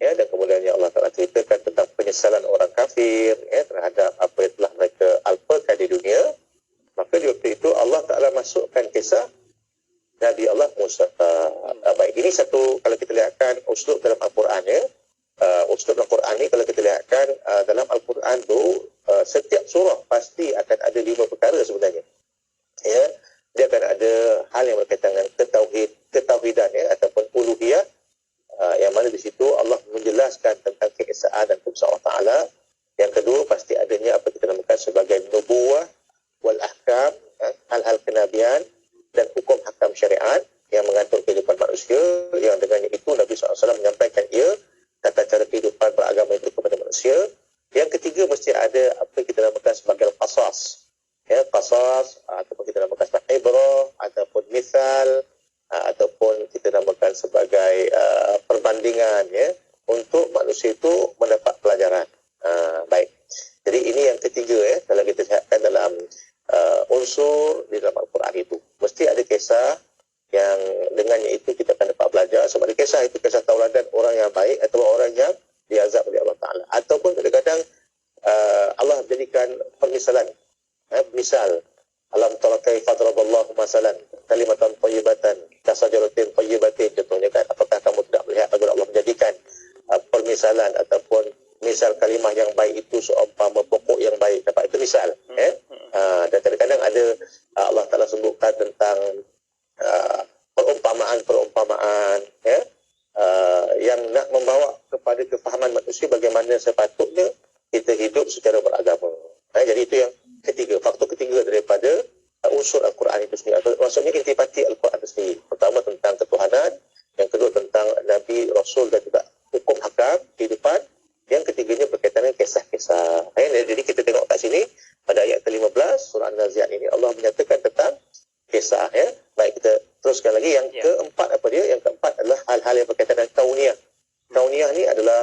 dan kemudiannya Allah Ta'ala ceritakan tentang penyesalan orang kafir terhadap apa yang telah mereka alpakan di dunia. Maka di waktu itu Allah Ta'ala masukkan kisah Nabi Allah Musa. Baik, ini satu, kalau kita lihatkan uslub dalam Al-Quran, uslub dalam Al-Quran ni, kalau kita lihatkan dalam Al-Quran tu, setiap surah pasti akan ada 5 perkara sebenarnya. Dia akan ada hal yang berkaitan dengan ketauhidan, ataupun uluhiyah, yang mana di situ Allah menjelaskan tentang keesaan dan kuasa Allah Ta'ala. Yang kedua, pasti adanya apa kita namakan sebagai nubuwah wal ahkam, hal-hal kenabian dan hukum hakam syariat yang mengatur kehidupan manusia, yang dengannya itu Nabi SAW menyampaikan tata cara kehidupan beragama itu kepada manusia. Yang ketiga, mesti ada apa kita namakan sebagai qasas. Qasas, ataupun kita namakan sebagai ibrah, ataupun misal, ataupun kita namakan sebagai perbandingan, untuk manusia itu mendapat pelajaran. Baik. Jadi ini yang ketiga, kalau kita lihatkan dalam unsur di dalam Al-Quran itu. Mesti ada kisah yang dengannya itu kita akan dapat belajar. Sebab ada kisah itu kisah tauladan orang yang baik atau orang yang diazab oleh Allah Ta'ala. Ataupun kadang-kadang Allah jadikan permisalan. Misal, alam tara kaifa daraballahu masalan kalimatan thayyibatan kasajaratin thayyibatin, contohnya, kan. Apakah kamu tidak melihat bagaimana Allah menjadikan permisalan ataupun misal kalimah yang baik itu seumpama pokok yang baik. Dapat itu misal. Dan kadang-kadang ada Allah Ta'ala sebutkan tentang perumpamaan-perumpamaan yang nak membawa kepada kefahaman manusia bagaimana sepatutnya kita hidup secara beragama. Jadi itu yang ketiga, faktor ketiga daripada unsur Al-Quran itu sendiri. Maksudnya intipati Al-Quran itu sendiri. Pertama tentang ketuhanan, yang kedua tentang Nabi, Rasul dan juga hukum hakam kehidupan. Yang ketiganya berkaitan dengan kisah-kisah. Jadi kita tengok kat sini pada ayat ke-15 surah An-Nazi'at ini Allah menyatakan tentang kisah. Baik, kita teruskan lagi. Yang keempat apa dia? Yang keempat adalah hal-hal yang berkaitan dengan kauniyah. Kauniyah ni adalah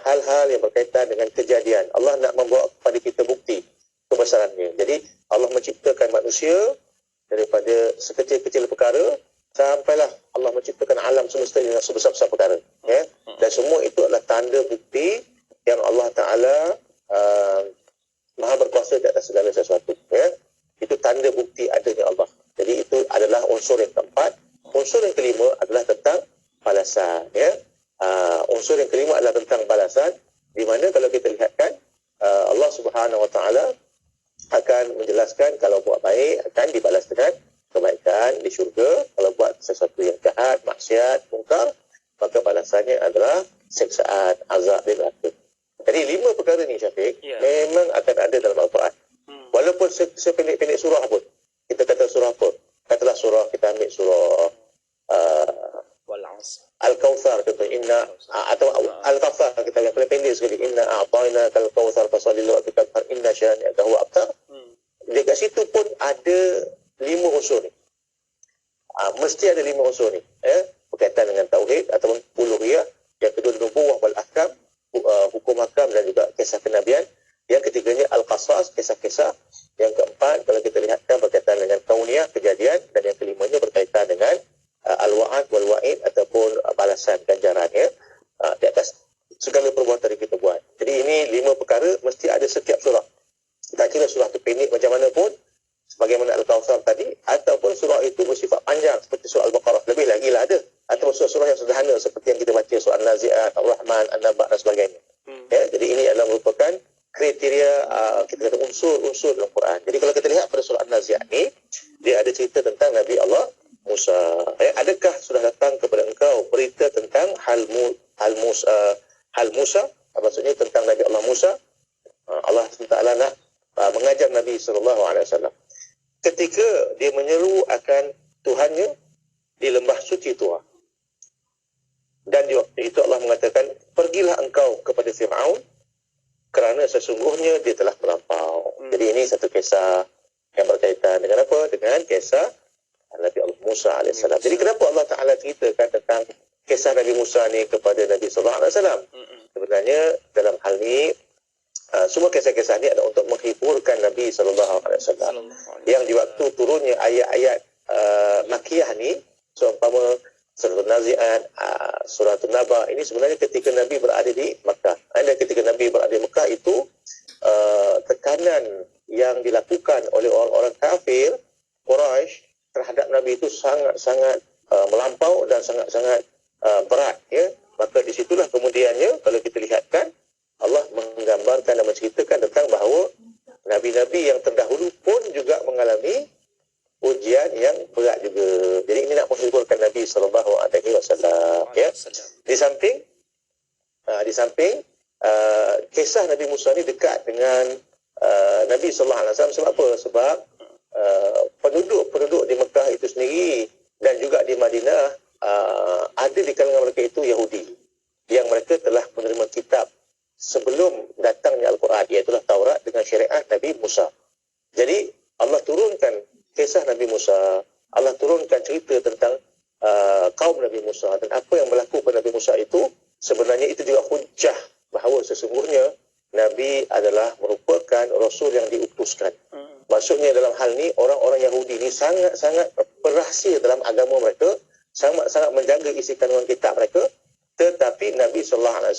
hal-hal yang berkaitan dengan kejadian. Allah nak membawa kepada kita bukti kebesarannya. Jadi Allah menciptakan manusia daripada sekecil-kecil perkara sampailah Allah menciptakan alam semesta dengan sebesar-besar perkara. Dan semua itu adalah tanda bukti yang Allah Ta'ala Maha berkuasa di atas segala sesuatu. Itu tanda bukti adanya Allah. Jadi itu adalah unsur yang keempat. Unsur yang kelima adalah tentang balasan. Unsur yang kelima adalah tentang balasan, di mana kalau kita lihatkan Allah Subhanahu Wa Ta'ala akan menjelaskan kalau buat baik akan dibalas dengan kebaikan di syurga, kalau buat sesuatu yang jahat, maksiat, maksiat, mungkar, maka balasannya adalah seksaan, azab di neraka. Jadi 5 perkara ni Syafiq memang akan ada dalam Al-Quran. Walaupun sependek-pendek surah pun. Kita kata surah apa? Katalah surah, kita ambil surah Al-Kawthar contohnya, inna atau Al-Kawthar kita yang paling pendek sekali, inna a'tayna kal-kawthar fasalli li rabbika wanhar inna syani'aka huwa abtar. Dekat situ pun ada 5 unsur ni. Mesti ada 5 unsur ni, berkaitan dengan tauhid ataupun uluhiyah. Yang kedua nubuwah wal ahkam, hukum hakam dan juga kisah kenabian. Yang ketiganya al-qasas, kisah-kisah. Yang keempat kalau kita lihatkan berkaitan dengan kauniyah, kejadian, dan yang kelimanya berkaitan dengan al-wa'ad wal wa'id ataupun balasan ganjarannya di atas segala perbuatan yang kita buat. Jadi ini 5 perkara mesti ada setiap surah. Tak kira surah itu pendek macam mana pun, sebagaimana Al-Kawthar tadi, ataupun surah itu bersifat panjang seperti surah Al-Baqarah, lebih lagi lah ada. Atau surah-surah yang sederhana seperti yang kita baca surah An-Nazi'at, Ar-Rahman, An-Naba dan sebagainya. Jadi ini adalah merupakan kriteria kita kata unsur-unsur dalam Quran. Jadi kalau kita lihat pada surah An-Nazi'at ni, dia ada cerita tentang Nabi Allah Musa. Adakah sudah datang kepada engkau berita tentang hal Musa? Maksudnya tentang Nabi Allah Musa. Allah SWT nak mengajar Nabi SAW. Ketika dia menyeru akan Tuhannya di lembah suci Tua. Dan di waktu itu Allah mengatakan, pergilah engkau kepada Fir'aun kerana sesungguhnya dia telah melampau. Jadi ini satu kisah yang berkaitan dengan apa? Dengan kisah Nabi Allah Musa AS. Jadi kenapa Allah Ta'ala ceritakan tentang kisah Nabi Musa ni kepada Nabi SAW? Sebenarnya dalam hal ni, semua kisah-kisah ni adalah untuk menghiburkan Nabi SAW. Yang di waktu turunnya ayat-ayat Makiyah ni, seumpama surah An-Nazi'at, surah An-Naba, ini sebenarnya ketika Nabi berada di Makkah. Dan ketika Nabi berada di Makkah itu, tekanan yang dilakukan oleh orang-orang kafir Quraisy terhadap Nabi itu sangat-sangat melampau dan sangat-sangat berat, ya. Maka disitulah kemudiannya kalau kita lihatkan Allah menggambarkan dan menceritakan tentang bahawa Nabi-Nabi yang terdahulu pun juga mengalami ujian yang berat juga. Jadi ini nak menghiburkan Nabi SAW, ya. Di samping kisah Nabi Musa ni dekat dengan Nabi SAW. Sebab apa? Sebab penduduk di Mekah itu sendiri dan juga di Madinah, ada di kalangan mereka itu Yahudi yang mereka telah menerima kitab sebelum datangnya Al-Quran, iaitulah Taurat dengan syariat Nabi Musa. Jadi Allah turunkan kisah Nabi Musa, Allah turunkan cerita tentang kaum Nabi Musa, dan apa yang berlaku pada Nabi Musa itu sebenarnya itu juga hujah bahawa sesungguhnya Nabi adalah merupakan Rasul yang diutuskan. Maksudnya dalam hal ni orang-orang Yahudi ni sangat-sangat berrahsia dalam agama mereka, sangat-sangat menjaga isi kandungan kitab mereka, tetapi Nabi SAW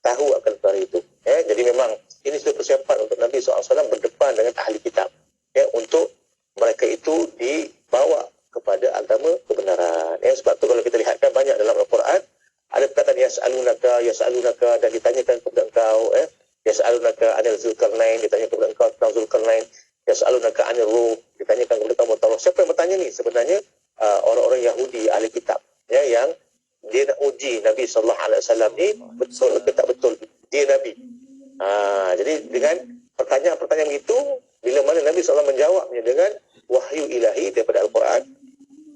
tahu akan perkara itu. Ya, jadi memang ini sudah persiapan untuk Nabi SAW berdepan dengan ahli kitab, ya, untuk mereka itu dibawa kepada agama kebenaran. Ya, sebab tu kalau kita lihatkan banyak dalam Al-Quran ada perkataan yas'alunaka, dan ditanyakan kepada engkau, yas'alunaka anil Zulkarnain, ditanya kepada engkau tentang Zulkarnain. Yas'alunaka anil Ruh, ditanyakan kepada kamu tentang Ruh. Siapa yang bertanya ni? Sebenarnya orang-orang Yahudi ahli kitab, ya, yang dia nak uji Nabi SAW ni betul ke tak betul dia Nabi. Jadi dengan pertanyaan-pertanyaan itu, bila mana Nabi SAW menjawabnya dengan wahyu ilahi daripada Al-Quran,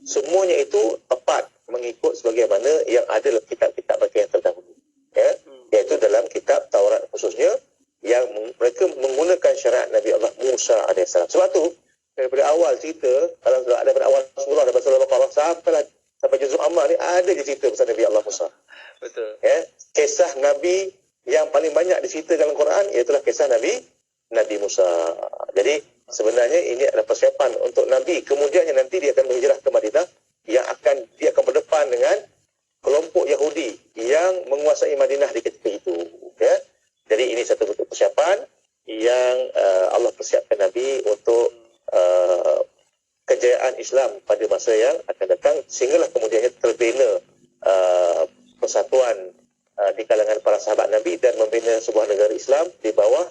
semuanya itu tepat mengikut sebagaimana yang ada dalam kitab-kitab mereka yang terdahulu, ya, iaitu dalam kitab Taurat khususnya, yang mereka menggunakan syariat Nabi Allah Musa AS. Sebab tu daripada awal cerita, kalau daripada awal surah daripada surah Al-Baqarah sampai juzuk Ammar ni ada je cerita pasal Nabi Allah Musa. Betul. Ya, kisah Nabi yang paling banyak diceritakan dalam Quran iaitulah kisah Nabi Musa. Jadi sebenarnya ini adalah persiapan untuk Nabi kemudiannya nanti dia akan berhijrah ke Madinah, dia akan berdepan dengan kelompok Yahudi yang menguasai Madinah di ketika itu, ya. Jadi ini satu bentuk persiapan yang Allah persiapkan Nabi untuk kejayaan Islam pada masa yang akan datang, sehinggalah kemudiannya terbina persatuan di kalangan para sahabat Nabi dan membina sebuah negara Islam di bawah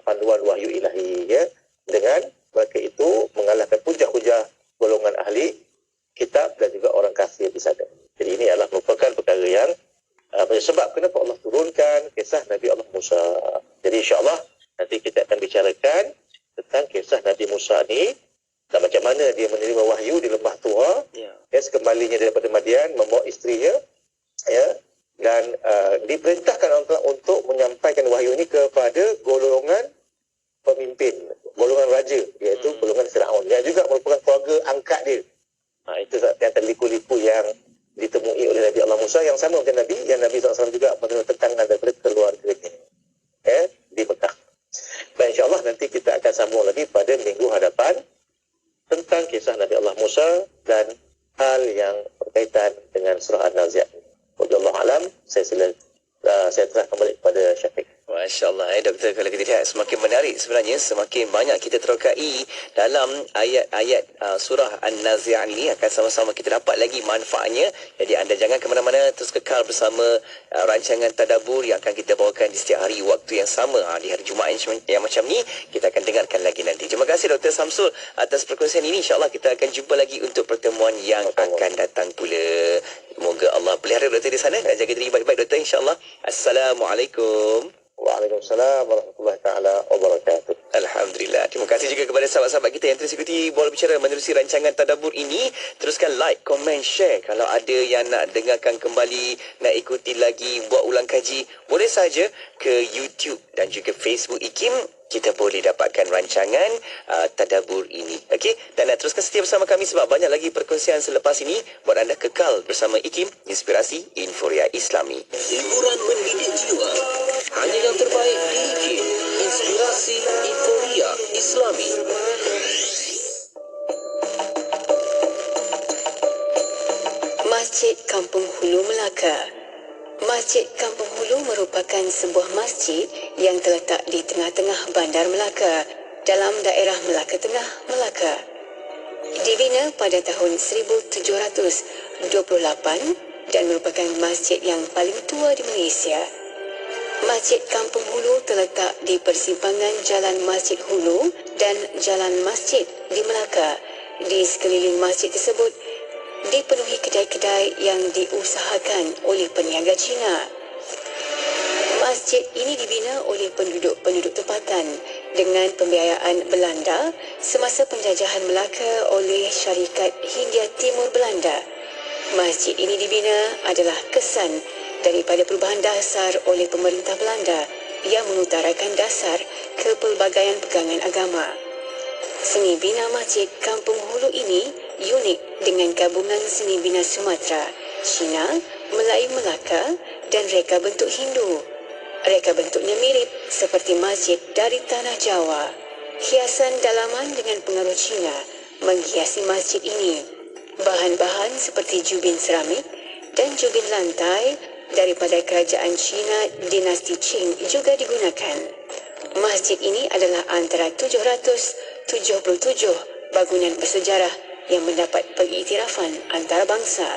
panduan wahyu ilahi, ya, dengan mereka itu mengalahkan hujah-hujah golongan ahli kitab dan juga orang kafir di sana. Jadi sebab kenapa Allah turunkan kisah Nabi Allah Musa. Jadi insya-Allah nanti kita akan bicarakan tentang kisah Nabi Musa ni dan macam mana dia menerima wahyu di lembah Tua, sekembalinya daripada Madian membawa isterinya, ya, dan diperintahkan Allah untuk menyampaikan wahyu ini kepada golongan pemimpin, golongan raja, iaitu golongan Firaun, yang juga merupakan keluarga angkat dia. Itu antara liku-liku yang ditemui oleh Nabi Allah Musa yang sama macam Nabi, yang Nabi SAW juga menerima tentangan daripada keluarganya di Mekah. Dan insyaAllah nanti kita akan sambung lagi pada minggu hadapan tentang kisah Nabi Allah Musa dan hal yang berkaitan dengan surah An-Nazi'at. Wallahu alam, saya serah kembali kepada Syafiq. Masya Allah, Doktor, kalau kita lihat semakin menarik sebenarnya, semakin banyak kita terokai dalam ayat-ayat surah An-Nazi'at ini, akan sama-sama kita dapat lagi manfaatnya. Jadi anda jangan ke mana-mana, terus kekal bersama rancangan Tadabbur yang akan kita bawakan di setiap hari waktu yang sama, di hari Jumaat yang macam ni. Kita akan dengarkan lagi nanti. Terima kasih Dr. Samsul atas perkongsian ini. InsyaAllah kita akan jumpa lagi untuk pertemuan yang akan datang pula. Semoga Allah pelihara Doktor di sana dan jaga diri baik-baik Doktor, insyaAllah. Assalamualaikum. Waalaikumsalam warahmatullahi taala wabarakatuh. Alhamdulillah. Terima kasih juga kepada sahabat-sahabat kita yang terus ikuti Bola Bicara menerusi rancangan Tadabbur ini. Teruskan like, komen, share. Kalau ada yang nak dengarkan kembali, nak ikuti lagi, buat ulang kaji, boleh saja ke YouTube dan juga Facebook IKIM. Kita boleh dapatkan rancangan Tadabbur ini. Okey? Dan nak teruskan setia bersama kami sebab banyak lagi perkongsian selepas ini. Buat anda kekal bersama IKIM, Inspirasi Inforia Islami. Hiburan mendidik jiwa. Hanya yang terbaik di IKIM, Inspirasi Inforia Islami. Masjid Kampung Hulu Melaka. Masjid Kampung Hulu merupakan sebuah masjid yang terletak di tengah-tengah Bandar Melaka dalam daerah Melaka Tengah, Melaka. Dibina pada tahun 1728 dan merupakan masjid yang paling tua di Malaysia. Masjid Kampung Hulu terletak di persimpangan Jalan Masjid Hulu dan Jalan Masjid di Melaka. Di sekeliling masjid tersebut dipenuhi kedai-kedai yang diusahakan oleh peniaga Cina. Masjid ini dibina oleh penduduk-penduduk tempatan dengan pembiayaan Belanda semasa penjajahan Melaka oleh Syarikat Hindia Timur Belanda. Masjid ini dibina adalah kesan daripada perubahan dasar oleh pemerintah Belanda yang mengutarakan dasar kepelbagaian pegangan agama. Seni bina Masjid Kampung Hulu ini unik dengan gabungan seni bina Sumatera, Cina, Melayu Melaka dan reka bentuk Hindu. Reka bentuknya mirip seperti masjid dari tanah Jawa. Hiasan dalaman dengan pengaruh Cina menghiasi masjid ini. Bahan-bahan seperti jubin seramik dan jubin lantai daripada kerajaan Cina dinasti Qing juga digunakan. Masjid ini adalah antara 777 bangunan bersejarah yang mendapat pengiktirafan antarabangsa.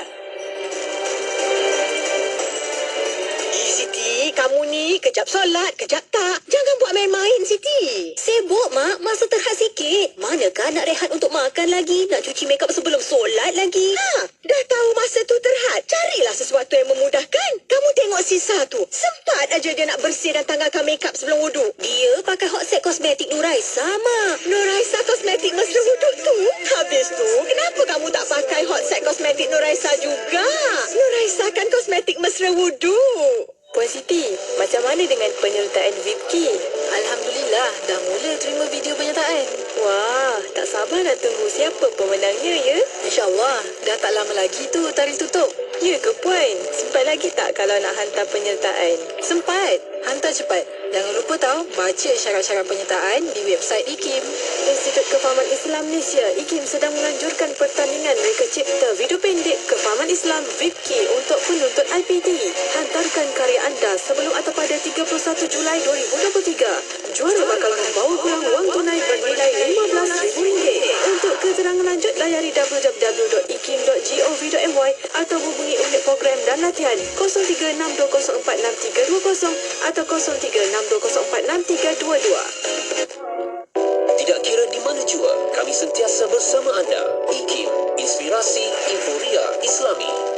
Siti, kamu ni kejap solat, kejap tak. Jangan buat main-main, Siti. Sibuk, Mak. Masa terhad sikit. Manakah nak rehat untuk makan lagi? Nak cuci makeup sebelum solat lagi? Dah tahu masa tu terhad. Carilah sesuatu yang memudahkan. Kamu tengok sisa tu. Sempat aja dia nak bersih dan tanggalkan makeup sebelum wuduk. Dia pakai hot set kosmetik Nuraisa, Mak. Nuraisa kosmetik mesra wuduk tu. Habis tu, kenapa kamu tak pakai hot set kosmetik Nuraisa juga? Nuraisa kan kosmetik mesra wuduk. Puan Siti, macam mana dengan penyertaan VIP Key? Alhamdulillah, dah mula terima video penyertaan. Wah, tak sabar nak tunggu siapa pemenangnya ya. InsyaAllah, dah tak lama lagi tu tarikh tutup. Ya ke Puan? Sempat lagi tak kalau nak hantar penyertaan? Sempat. Hantar cepat. Jangan lupa tahu baca syarat-syarat penyertaan di website IKIM. Institut Kefahaman Islam Malaysia IKIM sedang menganjurkan pertandingan reka cipta video pendek Kefahaman Islam VIP Key untuk penuntut IPT. Hantarkan karya anda sebelum atau pada 31 Julai 2023. Juara bakal membawa pulang wang tunai bernilai RM15,000. Untuk keterangan lanjut layari www.ikim.gov.my atau hubungi unit program dan latihan 0362046320 atau 0362046322. Tidak kira di mana jua, kami sentiasa bersama anda. IKIM, Inspirasi Inforia Islami.